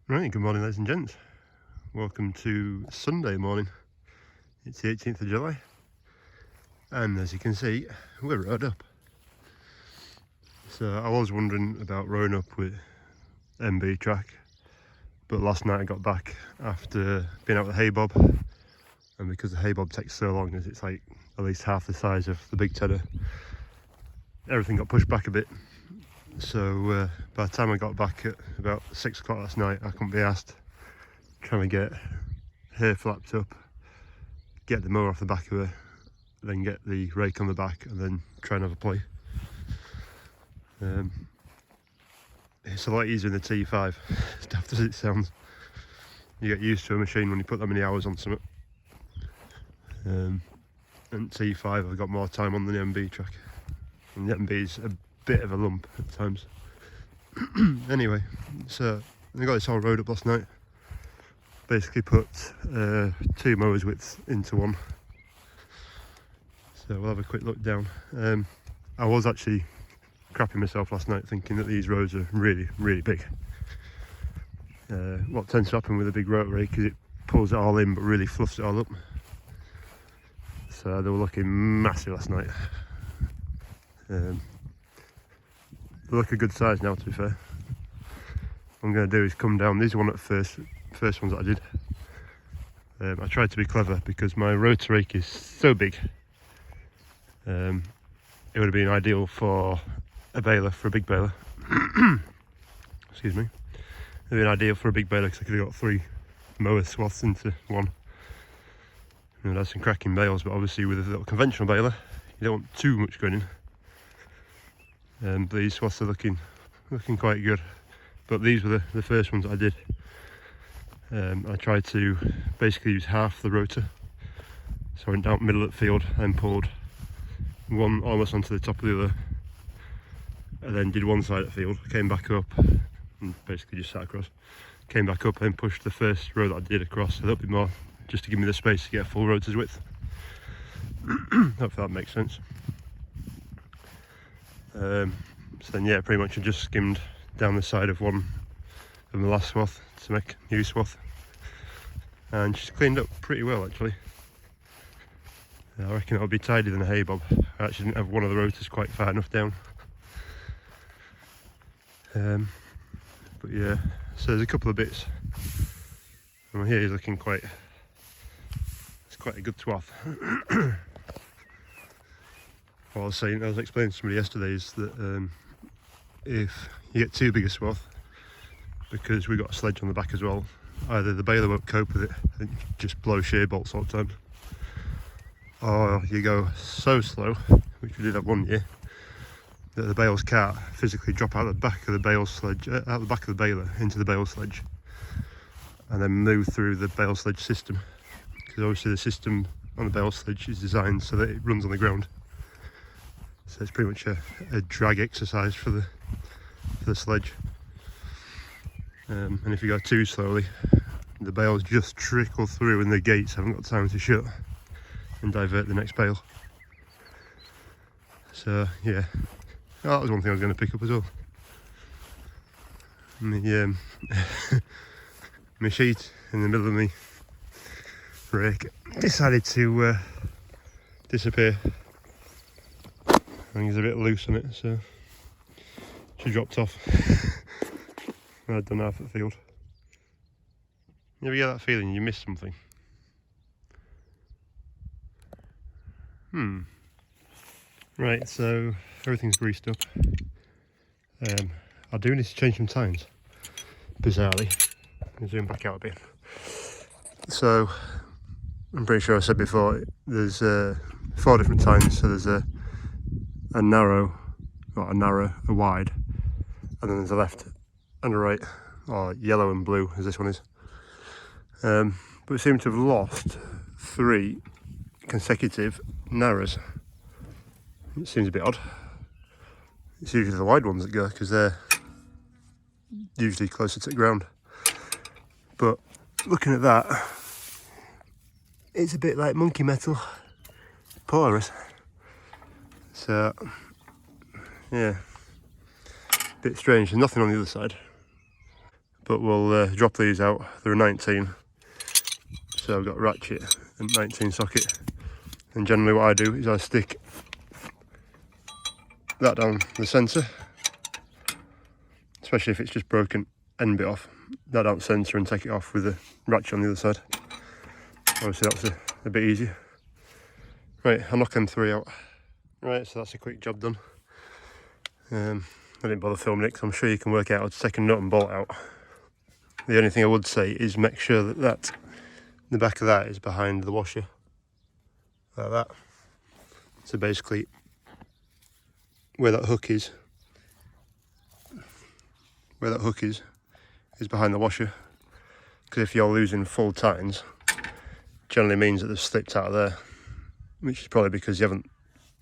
Right, good morning ladies and gents. Welcome to Sunday morning. It's the 18th of July and as you can see we're rowed up. So I was wondering about rowing up with MB track, but last night I got back after being out with the hay bob, and because the hay bob takes so long, as it's like at least half the size of the big tedder, everything got pushed back a bit. So by the time I got back at about 6 o'clock last night, I couldn't be asked trying to get her flapped up, get the mower off the back of her, then get the rake on the back, and then try and have a play. It's a lot easier in the T5, as daft as it sounds. You get used to a machine when you put that many hours on something. And T5 I've got more time on than the MB track, and the MB's a bit of a lump at times. Anyway, so I got this all rowed up last night. Basically put 2 mowers widths into one. So we'll have a quick look down. I was actually crapping myself last night thinking that these rows are really big. What tends to happen with a big row rake is it pulls it all in but really fluffs it all up. So they were looking massive last night. They look a good size now, to be fair. What I'm going to do is come down. These are one of the first ones that I did. I tried to be clever because my rotor rake is so big. It would have been ideal for a baler, for a big baler. Excuse me. It would have been ideal for a big baler because I could have got 3 mower swaths into one. And that's some cracking bales, but obviously with a little conventional baler, you don't want too much going in. But these swaths are looking quite good. But these were the first ones that I did. I tried to basically use half the rotor. So I went down the middle of the field and pulled one almost onto the top of the other, and then did one side of the field, came back up and basically just sat across, came back up and pushed the first row that I did across a little bit more, just to give me the space to get a full rotor's width. Hopefully that makes sense. So then yeah, pretty much I just skimmed down the side of one of the last swath to make a new swath, and she's cleaned up pretty well actually. I reckon it'll be tidier than a hay bob. I actually didn't have one of the rotors quite far enough down. But yeah, so there's a couple of bits. And here is looking quite, it's quite a good swath. What I was explaining to somebody yesterday is that if you get too big a swath, because we've got a sledge on the back as well, either the baler won't cope with it and just blow shear bolts all the time, or you go so slow, which we did have one year, that the bales can't physically drop out the back of the bale sledge, out the back of the baler into the bale sledge, and then move through the bale sledge system. Because obviously the system on the bale sledge is designed so that it runs on the ground. So it's pretty much a drag exercise for the sledge. And if you go too slowly, the bales just trickle through and the gates haven't got time to shut and divert the next bale. So yeah, that was one thing I was going to pick up as well. And my sheet in the middle of my rake decided to disappear. I think it's a bit loose on it, so she dropped off. I'd done half the field. You ever get that feeling you missed something? Right, so everything's greased up. I do need to change some tines, bizarrely. I'll zoom back out a bit. So, I'm pretty sure I said before, there's 4 different tines. So there's a narrow, a wide, and then there's a left and a right, or yellow and blue as this one is. But we seem to have lost 3 consecutive narrows. It seems a bit odd. It's usually the wide ones that go, because they're usually closer to the ground. But looking at that, it's a bit like monkey metal, porous. So yeah, a bit strange. There's nothing on the other side, but we'll drop these out. They're a 19, so I've got ratchet and 19 socket. And generally what I do is I stick that down the centre, especially if it's just broken end bit off, that down the centre and take it off with the ratchet on the other side. Obviously that's a bit easier. Right, I'll knock them 3 out. Right, so that's a quick job done. I didn't bother filming it because I'm sure you can work out how to take a nut and bolt out. The only thing I would say is make sure that the back of that is behind the washer, like that. So basically where that hook is behind the washer, because if you're losing full tines, generally means that they've slipped out of there, which is probably because you haven't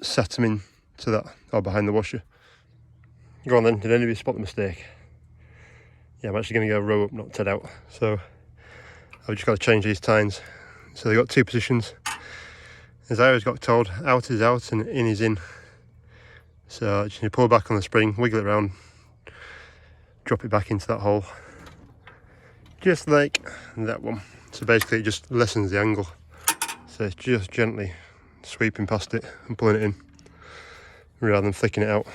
set them in to that or behind the washer. Go on then, did any of you spot the mistake? Yeah, I'm actually going to go row up, not TED out. So I've just got to change these tines. So they've got 2 positions. As I always got told, out is out and in is in. So just pull back on the spring, wiggle it around, drop it back into that hole. Just like that one. So basically it just lessens the angle. So it's just gently sweeping past it and pulling it in, rather than flicking it out.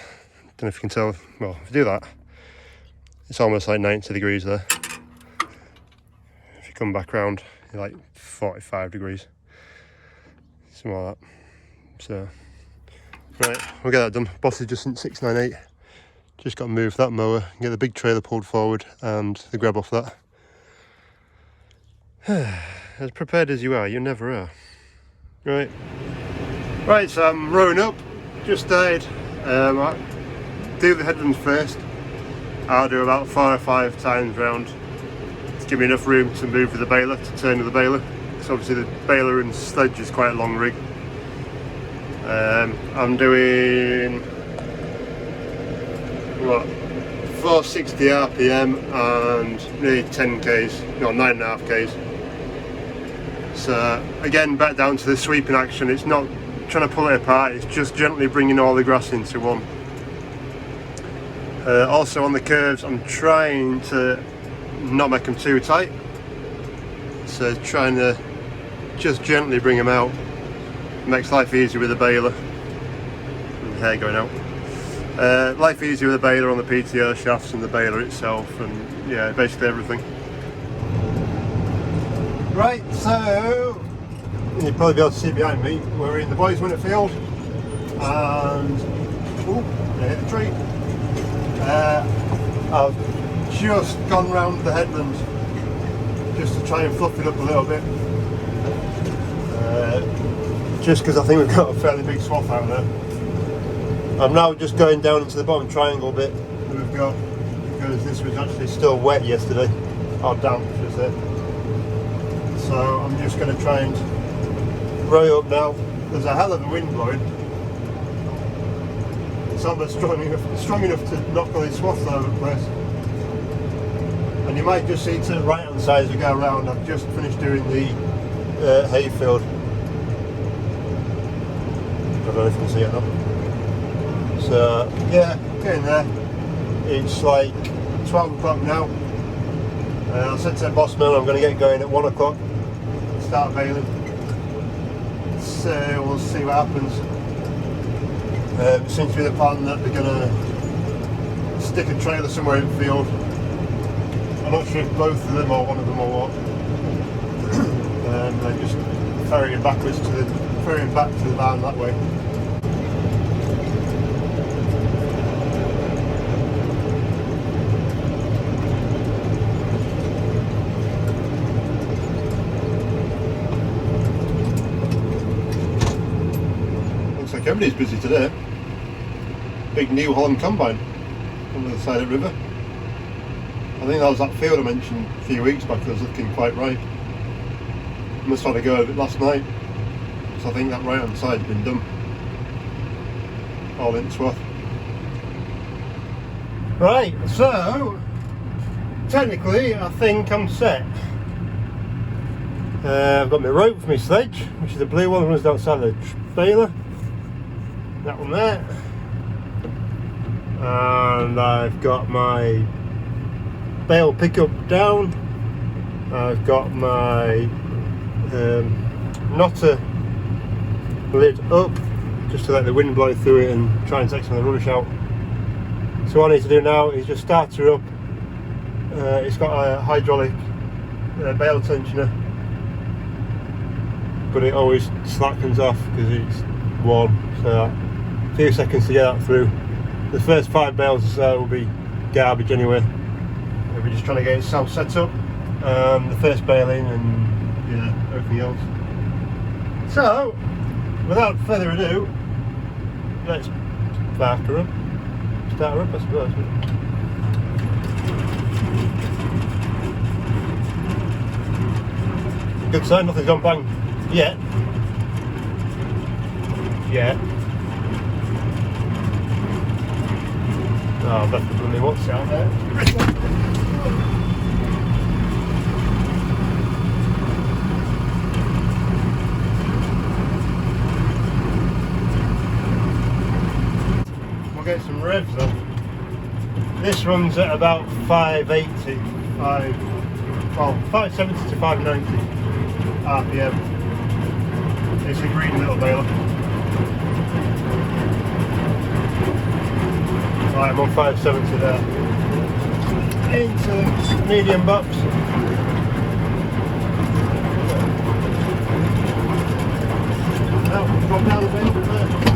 Don't know if you can tell. Well, if you do that, it's almost like 90 degrees there. If you come back round, you're like 45 degrees. Something like that. So, right, we'll get that done. Boss is just in 698. Just got to move that mower, get the big trailer pulled forward and the grab off that. As prepared as you are, you never are. Right. Right, so I'm rowing up. Just started. I'll do the headlands first. I'll do about 4 or 5 times round to give me enough room to move with the baler, to turn with the baler. So obviously the baler and sledge is quite a long rig. I'm doing what, 460 RPM and nearly 10 Ks, no, 9.5 Ks. So again, back down to the sweeping action. It's not trying to pull it apart, it's just gently bringing all the grass into one. Also on the curves, I'm trying to not make them too tight. So trying to just gently bring them out. Makes life easier with the baler. And the hair going out. Life easier with the baler on the PTO shafts and the baler itself, and yeah, basically everything. Right, so you'll probably be able to see behind me, we're in the boys' winter field, and oh, I hit the tree. I've just gone round the headland just to try and fluff it up a little bit, just because I think we've got a fairly big swath out there. I'm now just going down into the bottom triangle bit that we've got, because this was actually still wet yesterday, or damp should I say. So I'm just going to try and row up now. There's a hell of a wind blowing. It's almost strong enough to knock all these swaths out of the place. And you might just see to the right hand side as we go around, I've just finished doing the hayfield. I don't know if you can see it now. So yeah, getting there. It's like 12 o'clock now. I said to the boss man I'm going to get going at 1 o'clock, start baling. So we'll see what happens. It seems to be the plan that they're going to stick a trailer somewhere in the field. I'm not sure if both of them or one of them or what. They're just ferrying back to the barn that way. Looks like everybody's busy today. Big New Holland combine on the other side of the river. I think that was that field I mentioned a few weeks back that was looking quite ripe. Must have had a go of it last night. So I think that right hand side's been done. All in swath. Right, so technically I think I'm set. I've got my rope for my sledge, which is the blue one that runs outside the baler. That one there. And I've got my bale pickup down. I've got my knotter lid up just to let the wind blow through it and try and take some of the rubbish out. So what I need to do now is just start her up. It's got a hydraulic bale tensioner, but it always slackens off because it's warm, so a few seconds to get that through. The first 5 bales or so will be garbage anyway. We're just trying to get itself set up, the first baling and yeah, everything else. So without further ado, let's spark her up, start her up I suppose. Good sign, nothing's gone bang yet. Oh, that's the bloody what's out there. We'll get some revs then. This runs at about 570 to 590 RPM. It's a green little baler. Right, I'm on 570 there. Into medium box. Now, drop down the bale.